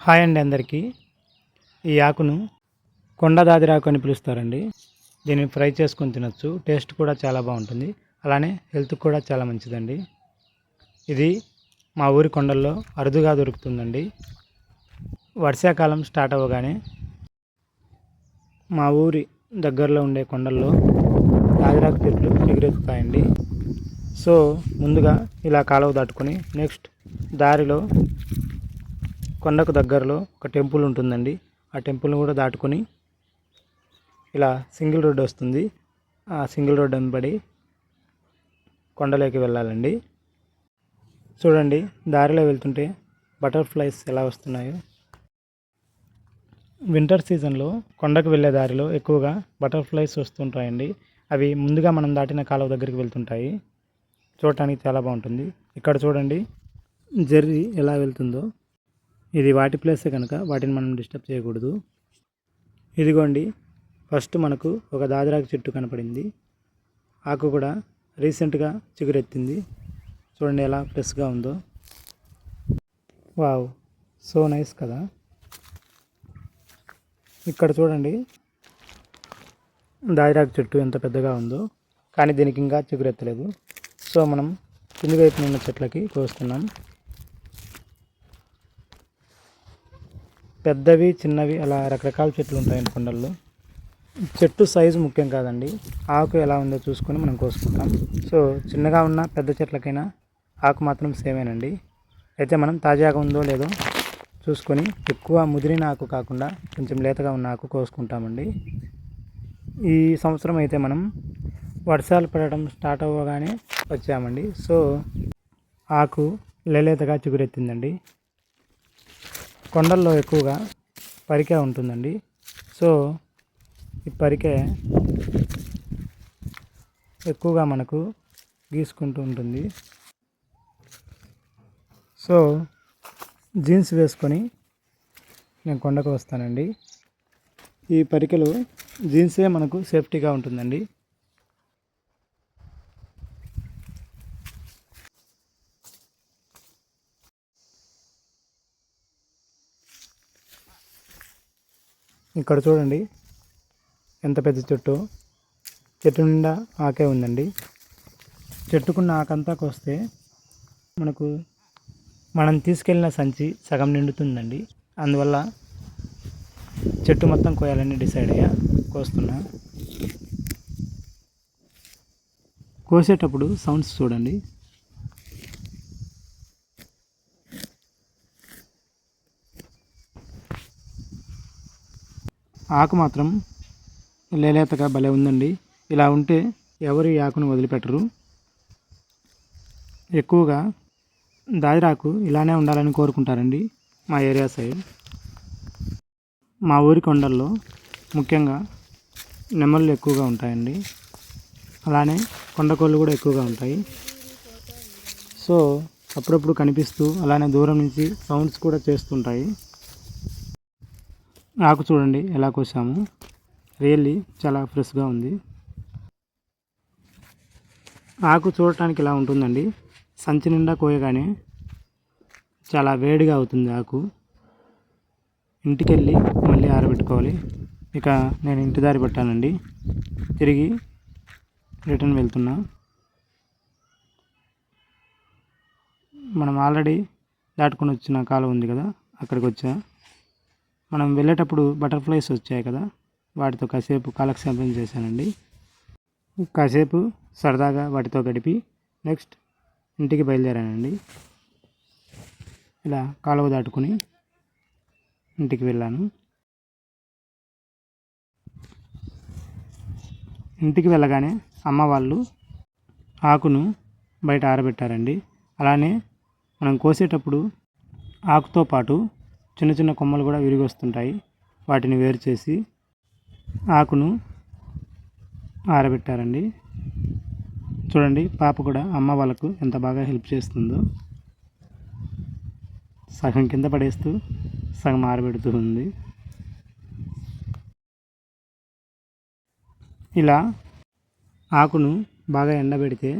Hi అండి అందరికీ. ఈ ఆకును కొండ దాదిరాకు అని పిలుస్తారండి. దీన్ని ఫ్రై చేసుకొని తినొచ్చు. టేస్ట్ కూడా చాలా బాగుంటుంది. అలానే హెల్త్‌కి కూడా చాలా మంచిదండి. ఇది మా ఊరి కొండల్లో అరుదుగా దొరుకుతుందండి. వర్షాకాలం స్టార్ట్ అవ్వగానే మా ఊరి దగ్గరలో ఉండే కొండల్లో దాదిరాకు చెట్లు ఎగురెత్తుతాయండి. సో ముందుగా ఇలా కాలువ దాటుకొని నెక్స్ట్ దారిలో కొండకు దగ్గరలో ఒక టెంపుల్ ఉంటుందండి. ఆ టెంపుల్ని కూడా దాటుకొని ఇలా సింగిల్ రోడ్ వస్తుంది. ఆ సింగిల్ రోడ్ వెంబడి కొండలోకి వెళ్ళాలండి. చూడండి దారిలో వెళ్తుంటే బటర్ఫ్లైస్ ఎలా వస్తున్నాయో. వింటర్ సీజన్లో కొండకు వెళ్ళే దారిలో ఎక్కువగా బటర్ఫ్లైస్ వస్తుంటాయండి. అవి ముందుగా మనం దాటిన కాలువ దగ్గరికి వెళ్తుంటాయి. చూడటానికి చాలా బాగుంటుంది. ఇక్కడ చూడండి జెర్రీ ఎలా వెళ్తుందో. ఇది వాటి ప్లేసే కనుక వాటిని మనం డిస్టర్బ్ చేయకూడదు. ఇదిగోండి ఫస్ట్ మనకు ఒక దాదిరాకు చెట్టు కనపడింది. ఆకు కూడా రీసెంట్గా చిగురెత్తింది. చూడండి ఎలా ఫ్రెష్గా ఉందో. వావ్, సో నైస్ కదా. ఇక్కడ చూడండి దాదిరాకు చెట్టు ఎంత పెద్దగా ఉందో, కానీ దీనికి ఇంకా చిగురెత్తలేదు. సో మనం కింది వైపున ఉన్న చెట్లకి కోస్తున్నాం. పెద్దవి చిన్నవి అలా రకరకాల చెట్లు ఉంటాయండి కొండల్లో. చెట్టు సైజు ముఖ్యం కాదండి, ఆకు ఎలా ఉందో చూసుకొని మనం కోసుకుంటాం. సో చిన్నగా ఉన్న పెద్ద చెట్లకైనా ఆకు మాత్రం సేమేనండి. అయితే మనం తాజాగా ఉందో లేదో చూసుకొని ఎక్కువ ముదిరిన ఆకు కాకుండా కొంచెం లేతగా ఉన్న ఆకు కోసుకుంటామండి. ఈ సంవత్సరం అయితే మనం వర్షాలు పడటం స్టార్ట్ అవ్వగానే వచ్చామండి. సో ఆకు లేతగా చిగురెత్తిందండి. కొండల్లో ఎక్కువగా పరిక ఉంటుందండి. సో ఈ పరికె ఎక్కువగా మనకు గీసుకుంటూ ఉంటుంది. సో జీన్స్ వేసుకొని నేను కొండకు వస్తానండి. ఈ పరికెలు జీన్సే మనకు సేఫ్టీగా ఉంటుందండి. ఇక్కడ చూడండి ఎంత పెద్ద చెట్టు. చెట్టు నిండా ఆకే ఉందండి. చెట్టుకున్న ఆకంతా కోస్తే మనకు మనం తీసుకెళ్ళిన సంచి సగం నిండుతుందండి. అందువల్ల చెట్టు మొత్తం కోయాలని డిసైడ్ అయ్యా. కోస్తున్నా. కోసేటప్పుడు సౌండ్స్ చూడండి. ఆకు మాత్రం లేతగా భలే ఉందండి. ఇలా ఉంటే ఎవరు ఈ ఆకును వదిలిపెట్టరు. ఎక్కువగా దాదిరాకు ఇలానే ఉండాలని కోరుకుంటారండి మా ఏరియా సైడ్. మా ఊరి కొండల్లో ముఖ్యంగా నెమళ్ళు ఎక్కువగా ఉంటాయండి. అలానే కొండకోళ్ళు కూడా ఎక్కువగా ఉంటాయి. సో అప్పుడప్పుడు కనిపిస్తూ అలానే దూరం నుంచి సౌండ్స్ కూడా చేస్తుంటాయి. ఆకు చూడండి ఎలా కోసాము. రియల్లీ చాలా ఫ్రెష్గా ఉంది. ఆకు చూడటానికి ఇలా ఉంటుందండి. సంచి నిండా కోయగానే చాలా వేడిగా అవుతుంది ఆకు. ఇంటికి వెళ్ళి మళ్ళీ ఆరబెట్టుకోవాలి. ఇక నేను ఇంటి దారి పట్టానండి. తిరిగి రిటర్న్ వెళ్తున్నా. మనం ఆల్రెడీ దాటుకొని వచ్చిన కాలువ ఉంది కదా, అక్కడికి వచ్చా. మనం వెళ్ళేటప్పుడు బటర్ఫ్లైస్ వచ్చాయి కదా, వాటితో కాసేపు కాలక్షేపం చేశానండి. కాసేపు సరదాగా వాటితో గడిపి నెక్స్ట్ ఇంటికి బయలుదేరానండి. ఇలా కాలువ దాటుకొని ఇంటికి వెళ్ళాను. ఇంటికి వెళ్ళగానే అమ్మ వాళ్ళు ఆకును బయట ఆరబెట్టారండి. అలానే మనం కోసేటప్పుడు ఆకుతో పాటు చిన్న చిన్న కొమ్మలు కూడా విరిగి వస్తుంటాయి. వాటిని వేరు చేసి ఆకును ఆరబెట్టారండి. చూడండి పాప కూడా అమ్మ వాళ్ళకు ఎంత బాగా హెల్ప్ చేస్తుందో. సగం కింద పడేస్తూ సగం ఆరబెడుతూ ఉంది. ఇలా ఆకును బాగా ఎండబెడితే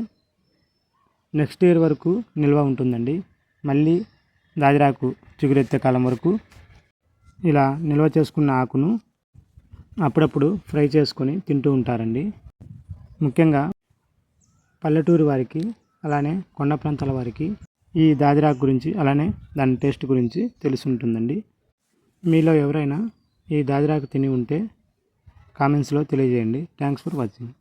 నెక్స్ట్ ఇయర్ వరకు నిల్వ ఉంటుందండి. మళ్ళీ దాదిరాకు చిగురెత్తే కాలం వరకు ఇలా నిల్వ చేసుకున్న ఆకును అప్పుడప్పుడు ఫ్రై చేసుకొని తింటూ ఉంటారండి. ముఖ్యంగా పల్లెటూరు వారికి, అలానే కొండ ప్రాంతాల వారికి ఈ దాదిరాకు గురించి, అలానే దాని టేస్ట్ గురించి తెలిసి ఉంటుందండి. మీలో ఎవరైనా ఈ దాదిరాకు తిని ఉంటే కామెంట్స్లో తెలియజేయండి. Thanks for watching.